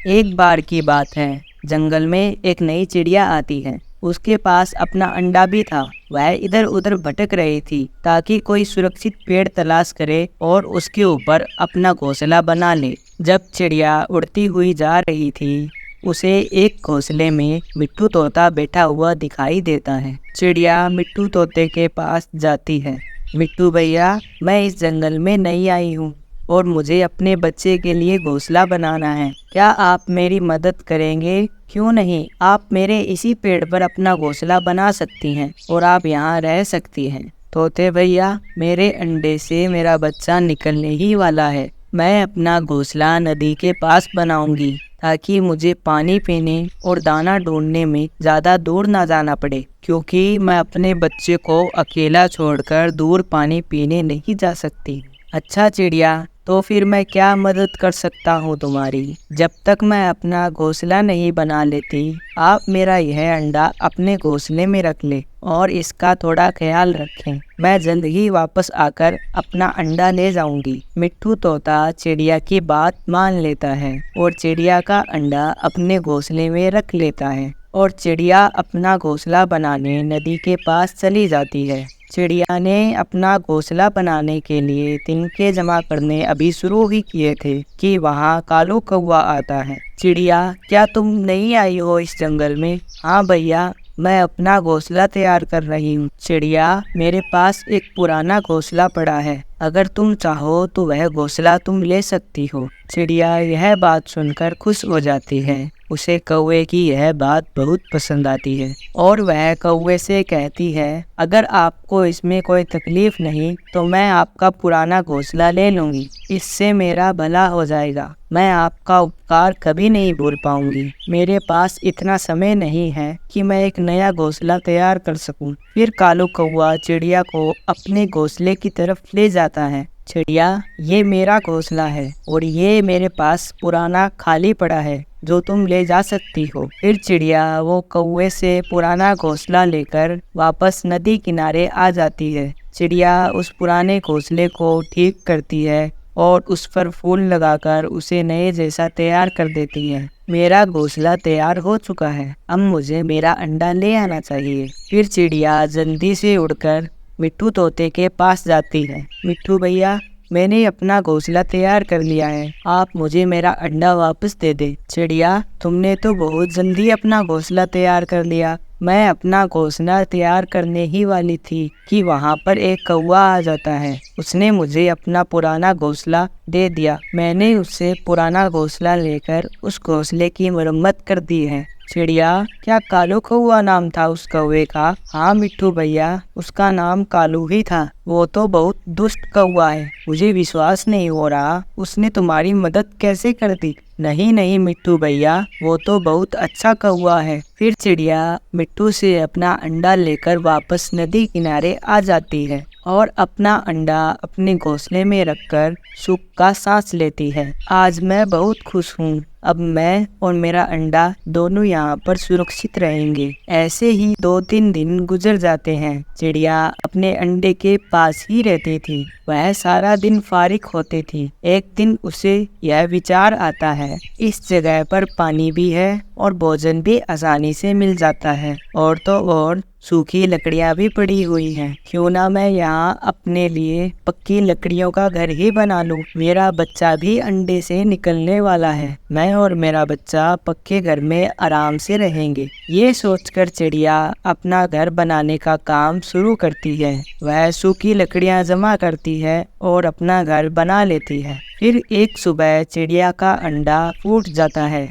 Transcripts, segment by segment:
एक बार की बात है, जंगल में एक नई चिड़िया आती है। उसके पास अपना अंडा भी था। वह इधर उधर भटक रही थी ताकि कोई सुरक्षित पेड़ तलाश करे और उसके ऊपर अपना घोंसला बना ले। जब चिड़िया उड़ती हुई जा रही थी, उसे एक घोंसले में मिट्ठू तोता बैठा हुआ दिखाई देता है। चिड़िया मिट्ठू तोते के पास जाती है। मिट्ठू भैया, मैं इस जंगल में नई आई हूँ और मुझे अपने बच्चे के लिए घोंसला बनाना है। क्या आप मेरी मदद करेंगे? क्यों नहीं, आप मेरे इसी पेड़ पर अपना घोंसला बना सकती हैं और आप यहाँ रह सकती हैं। तोते भैया, मेरे अंडे से मेरा बच्चा निकलने ही वाला है। मैं अपना घोंसला नदी के पास बनाऊंगी ताकि मुझे पानी पीने और दाना ढूंढने में ज़्यादा दूर ना जाना पड़े, क्योंकि मैं अपने बच्चे को अकेला छोड़कर दूर पानी पीने नहीं जा सकती। अच्छा चिड़िया, तो फिर मैं क्या मदद कर सकता हूँ तुम्हारी? जब तक मैं अपना घोंसला नहीं बना लेती, आप मेरा यह अंडा अपने घोंसले में रख ले और इसका थोड़ा ख्याल रखें। मैं जल्द ही वापस आकर अपना अंडा ले जाऊंगी। मिट्ठू तोता चिड़िया की बात मान लेता है और चिड़िया का अंडा अपने घोंसले में रख लेता है और चिड़िया अपना घोंसला बनाने नदी के पास चली जाती है। चिड़िया ने अपना घोंसला बनाने के लिए तिनके जमा करने अभी शुरू ही किए थे कि वहाँ कालू कौवा आता है। चिड़िया, क्या तुम नहीं आई हो इस जंगल में? हाँ भैया, मैं अपना घोंसला तैयार कर रही हूँ। चिड़िया, मेरे पास एक पुराना घोंसला पड़ा है, अगर तुम चाहो तो वह घोंसला तुम ले सकती हो। चिड़िया यह बात सुनकर खुश हो जाती है। उसे कौवे की यह बात बहुत पसंद आती है और वह कौवे से कहती है, अगर आपको इसमें कोई तकलीफ नहीं तो मैं आपका पुराना घोंसला ले लूँगी। इससे मेरा भला हो जाएगा। मैं आपका उपकार कभी नहीं भूल पाऊंगी। मेरे पास इतना समय नहीं है कि मैं एक नया घोंसला तैयार कर सकूं। फिर कालू कौवा चिड़िया को अपने घोंसले की तरफ ले जाता है। चिड़िया, ये मेरा घोंसला है और ये मेरे पास पुराना खाली पड़ा है जो तुम ले जा सकती हो। फिर चिड़िया वो कौवे से पुराना घोंसला लेकर वापस नदी किनारे आ जाती है। चिड़िया उस पुराने घोंसले को ठीक करती है और उस पर फूल लगाकर उसे नए जैसा तैयार कर देती है। मेरा घोंसला तैयार हो चुका है, अब मुझे मेरा अंडा ले आना चाहिए। फिर चिड़िया जल्दी से उड़कर मिट्ठू तोते के पास जाती है। मिट्ठू भैया, मैंने अपना घोंसला तैयार कर लिया है, आप मुझे मेरा अंडा वापस दे दे। चिड़िया, तुमने तो बहुत जल्दी अपना घोंसला तैयार कर लिया। मैं अपना घोंसला तैयार करने ही वाली थी कि वहाँ पर एक कौवा आ जाता है। उसने मुझे अपना पुराना घोंसला दे दिया। मैंने उससे पुराना घोंसला लेकर उस घोंसले की मरम्मत कर दी है। चिड़िया, क्या कालू कौवा नाम था उस कौवे का? हाँ मिट्ठू भैया, उसका नाम कालू ही था। वो तो बहुत दुष्ट कौवा है, मुझे विश्वास नहीं हो रहा उसने तुम्हारी मदद कैसे कर दी। नहीं नहीं मिट्ठू भैया, वो तो बहुत अच्छा कौवा है। फिर चिड़िया मिट्ठू से अपना अंडा लेकर वापस नदी किनारे आ जाती है और अपना अंडा अपने घोंसले में रखकर सुख का सांस लेती है। आज मैं बहुत खुश हूँ, अब मैं और मेरा अंडा दोनों यहाँ पर सुरक्षित रहेंगे। ऐसे ही 2-3 दिन गुजर जाते हैं। चिड़िया अपने अंडे के पास ही रहती थी। वह सारा दिन फारिग होती थी। एक दिन उसे यह विचार आता है, इस जगह पर पानी भी है और भोजन भी आसानी से मिल जाता है और तो और सूखी लकड़ियाँ भी पड़ी हुई हैं। क्यों ना मैं यहाँ अपने लिए पक्की लकड़ियों का घर ही बना लूँ। मेरा बच्चा भी अंडे से निकलने वाला है। मैं और मेरा बच्चा पक्के घर में आराम से रहेंगे। ये सोचकर चिड़िया अपना घर बनाने का काम शुरू करती है। वह सूखी लकड़ियाँ जमा करती है और अपना घर बना लेती है। फिर एक सुबह चिड़िया का अंडा फूट जाता है।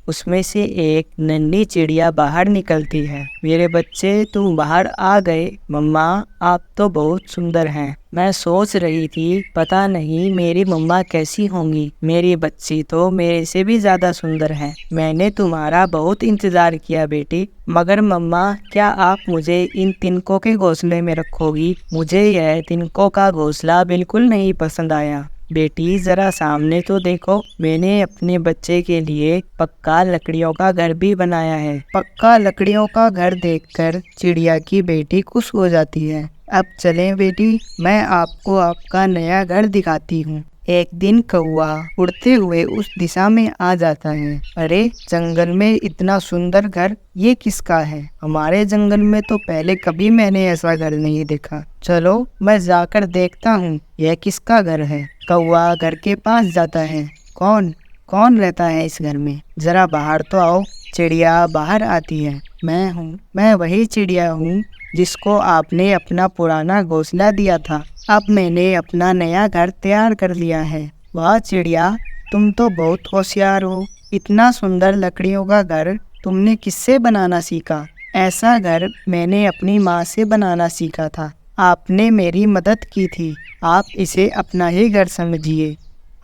उसमें से एक नन्ही चिड़िया बाहर निकलती है। मेरे बच्चे, तुम बाहर आ गए। मम्मा, आप तो बहुत सुंदर हैं। मैं सोच रही थी पता नहीं मेरी मम्मा कैसी होंगी। मेरी बच्ची तो मेरे से भी ज्यादा सुंदर है। मैंने तुम्हारा बहुत इंतजार किया बेटी, मगर मम्मा, क्या आप मुझे इन तिनकों के घोंसले में रखोगी? मुझे यह तिनकों का घोंसला बिल्कुल नहीं पसंद आया। बेटी, जरा सामने तो देखो, मैंने अपने बच्चे के लिए पक्का लकड़ियों का घर भी बनाया है। पक्का लकड़ियों का घर देखकर चिड़िया की बेटी खुश हो जाती है। अब चलें बेटी, मैं आपको आपका नया घर दिखाती हूँ। एक दिन कौवा उड़ते हुए उस दिशा में आ जाता है। अरे, जंगल में इतना सुंदर घर, ये किसका है? हमारे जंगल में तो पहले कभी मैंने ऐसा घर नहीं देखा। चलो मैं जाकर देखता हूँ यह किसका घर है। कौवा घर के पास जाता है। कौन कौन रहता है इस घर में? जरा बाहर तो आओ। चिड़िया बाहर आती है। मैं हूँ, मैं वही चिड़िया हूँ जिसको आपने अपना पुराना घोंसला दिया था। अब मैंने अपना नया घर तैयार कर लिया है। वाह चिड़िया, तुम तो बहुत होशियार हो। इतना सुंदर लकड़ियों का घर तुमने किससे बनाना सीखा? ऐसा घर मैंने अपनी माँ से बनाना सीखा था। आपने मेरी मदद की थी। आप इसे अपना ही घर समझिए।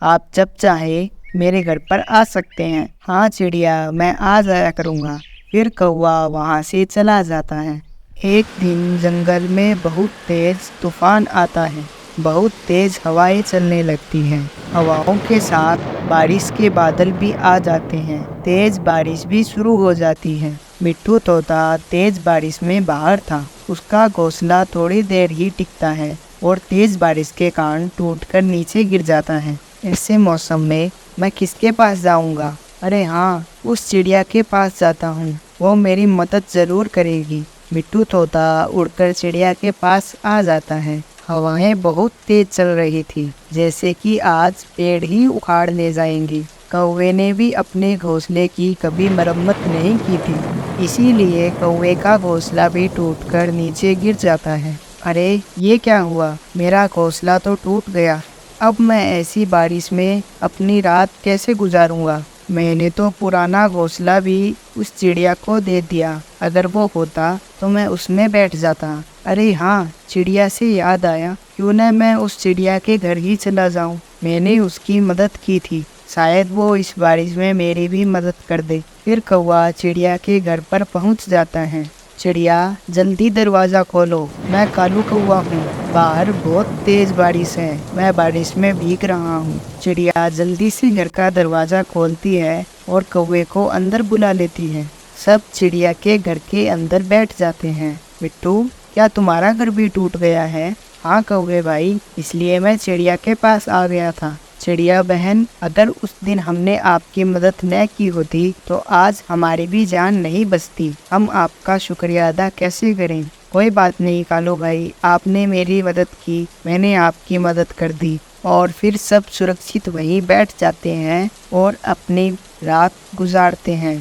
आप जब चाहे मेरे घर पर आ सकते हैं। हाँ चिड़िया, मैं आ जाया करूँगा। फिर कौवा वहाँ से चला जाता है। एक दिन जंगल में बहुत तेज तूफान आता है। बहुत तेज हवाएं चलने लगती हैं। हवाओं के साथ बारिश के बादल भी आ जाते हैं। तेज बारिश भी शुरू हो जाती है। मिट्टू तोता तेज बारिश में बाहर था। उसका घोंसला थोड़ी देर ही टिकता है और तेज बारिश के कारण टूटकर नीचे गिर जाता है। ऐसे मौसम में मैं किसके पास जाऊंगा? अरे हाँ, उस चिड़िया के पास जाता हूँ। वो मेरी मदद ज़रूर करेगी। मिट्टू तोता उड़कर चिड़िया के पास आ जाता है। हवाएं बहुत तेज चल रही थी, जैसे कि आज पेड़ ही उखाड़ ले जाएंगी। कौवे ने भी अपने घोंसले की कभी मरम्मत नहीं की थी, इसीलिए कौवे का घोंसला भी टूटकर नीचे गिर जाता है। अरे, ये क्या हुआ? मेरा घोंसला तो टूट गया। अब मैं ऐसी बारिश में अपनी रात कैसे गुजारूंगा? मैंने तो पुराना घोंसला भी उस चिड़िया को दे दिया। अगर वो होता तो मैं उसमें बैठ जाता। अरे हाँ, चिड़िया से याद आया, क्यों न मैं उस चिड़िया के घर ही चला जाऊं। मैंने उसकी मदद की थी, शायद वो इस बारिश में मेरी भी मदद कर दे। फिर कौवा चिड़िया के घर पर पहुंच जाता है। चिड़िया, जल्दी दरवाज़ा खोलो, मैं कालू कौवा हूँ। बाहर बहुत तेज बारिश है, मैं बारिश में भीग रहा हूँ। चिड़िया जल्दी से घर का दरवाज़ा खोलती है और कौवे को अंदर बुला लेती है। सब चिड़िया के घर के अंदर बैठ जाते हैं। मिट्टू, क्या तुम्हारा घर भी टूट गया है? हाँ कौवे भाई, इसलिए मैं चिड़िया के पास आ गया था। चिड़िया बहन, अगर उस दिन हमने आपकी मदद न की होती तो आज हमारी भी जान नहीं बचती। हम आपका शुक्रिया अदा कैसे करें? कोई बात नहीं कालू भाई, आपने मेरी मदद की, मैंने आपकी मदद कर दी। और फिर सब सुरक्षित वहीं बैठ जाते हैं और अपनी रात गुजारते हैं।